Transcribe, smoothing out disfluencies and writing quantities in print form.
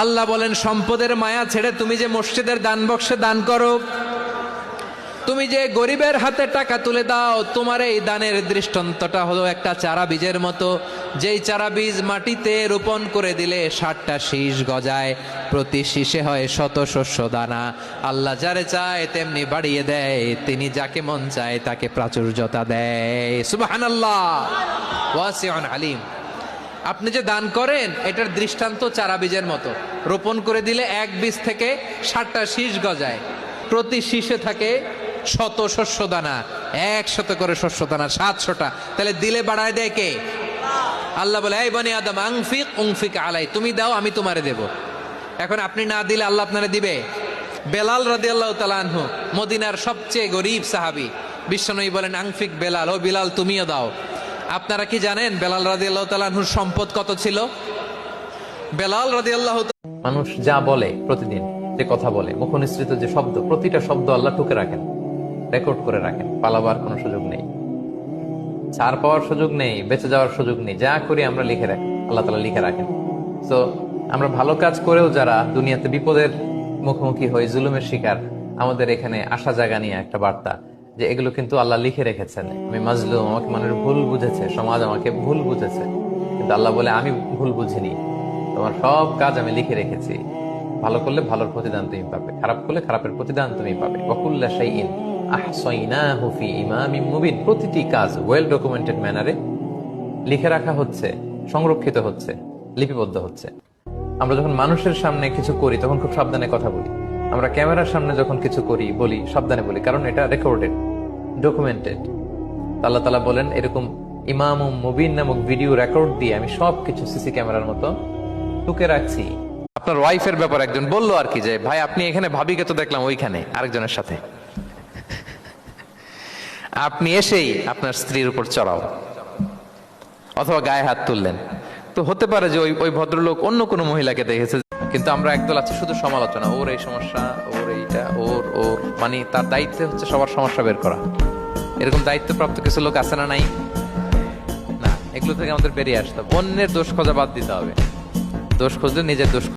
আল্লাহ বলেন, সম্পদের মায়া ছেড়ে তুমি যে মসজিদের দান বক্সে দান করো, তুমি যে গরিবের হাতে টাকা তুলে দাও, তোমার এই দানের দৃষ্টান্তটা হলো একটা চারা বীজের মতো। যেই চারা বীজ মাটিতে রোপণ করে দিলে 60টা শীষ গজায়, প্রতি শীষে হয় শত শস্য দানা। আল্লাহ যারে চায় তেমনি বাড়িয়ে দেয়, তিনি যাকে মন চায় তাকে প্রাচুর্যতা দেয়। সুবহানাল্লাহ, ওয়াসিউন আলিম। আপনি যে দান করেন এটার দৃষ্টান্ত চারা বীজের মতো, রোপণ করে দিলে এক বীজ থেকে 60টা শীষ গজায়, প্রতি শীষে থাকে শত শস্য দানা, 100 করে শস্য দানা, 700টা। তাহলে দিলে বাড়ায় দেয় কে? আল্লাহ বলে, এই বনি আদম আনফিক উনফিক আলাই, তুমি দাও আমি তোমারে দেব। এখন আপনি না দিলে আল্লাহ আপনারে দিবে? বেলাল রাদিয়াল্লাহু তাআলা আনহু, মদিনার সবচেয়ে গরীব সাহাবী, বিশ্বনবী বলেন, আনফিক বেলাল, ও বিলাল তুমিও দাও। আপনারা কি জানেন বেলাল রাদিয়াল্লাহু তাআলা আনহুর সম্পদ কত ছিল? বেলাল রাদিয়াল্লাহু, মানুষ যা বলে প্রতিদিন, যে কথা বলে, মুখনিসৃত যে শব্দ, প্রতিটা শব্দ আল্লাহ টুকে রাখেন, রেকর্ড করে রাখেন। পালাবার কোনো সুযোগ নেই, ছাড় পাওয়ার সুযোগ নেই, বেঁচে যাওয়ার সুযোগ নেই। যা করি আমরা লিখে রাখি, আল্লাহ তাআলা লিখে রাখেন। তো আমরা ভালো কাজ করেও যারা দুনিয়াতে বিপদের মুখোমুখি হই, জুলুমের শিকার, আমাদের এখানে আশা জাগা নিয়ে একটা বার্তা যে এগুলো কিন্তু আল্লাহ লিখে রেখেছেন। আমি মাজলুম, আমাকে মানুষ ভুল বুঝেছে, সমাজ আমাকে ভুল বুঝেছে, কিন্তু আল্লাহ বলে আমি ভুল বুঝিনি, তোমার সব কাজ আমি লিখে রেখেছি। ভালো করলে ভালোর প্রতিদান তুমি পাবে, খারাপ করলে খারাপের প্রতিদান তুমি পাবে। ওয়াকুল্লা শাইইন আহসাইনাহু ফি ইমামিম মুবিন, প্রতিটি কাজ ওয়েল ডকুমেন্টেড ম্যানারে লিখে রাখা হচ্ছে, সংরক্ষিত হচ্ছে, লিপিবদ্ধ হচ্ছে। আমরা যখন মানুষের সামনে কিছু করি তখন খুব সাবধানে কথা বলি, আমরা ক্যামেরার সামনে যখন কিছু করি বলি সাবধানে বলি, কারণ এটা রেকর্ডেড, ডকুমেন্টেড। আল্লাহ তাআলা বলেন, এরকম ইমামুম মুবিন নামক ভিডিও রেকর্ড দিয়ে আমি সবকিছু সিসি ক্যামেরার মতো টুকে রাখছি। আপনার ওয়াইফের ব্যাপার একজন বললো আর কি, যে ভাই আপনি এখানে, ভাবিকে তো দেখলাম ওইখানে আরেকজনের সাথে। আপনি এসেই আপনার স্ত্রীর উপর চড়াও অথবা গায়ে হাত তুললেন, তো হতে পারে যে ওই ভদ্রলোক অন্য কোনো মহিলাকে দেখেছে, কিন্তু আমরা একদল আছে শুধু সমালোচনা, ওর এই সমস্যা, ওর এইটা, ওর ওর মানে তার দায়িত্ব হচ্ছে সবার সমস্যা বের করা। এরকম দায়িত্বপ্রাপ্ত কিছু লোক আছে না? নাই না, এগুলো থেকে আমাদের বেরিয়ে আসতে হবে। অন্যের দোষ খোঁজা বাদ দিতে হবে, দোষ খুঁজলে নিজের দোষ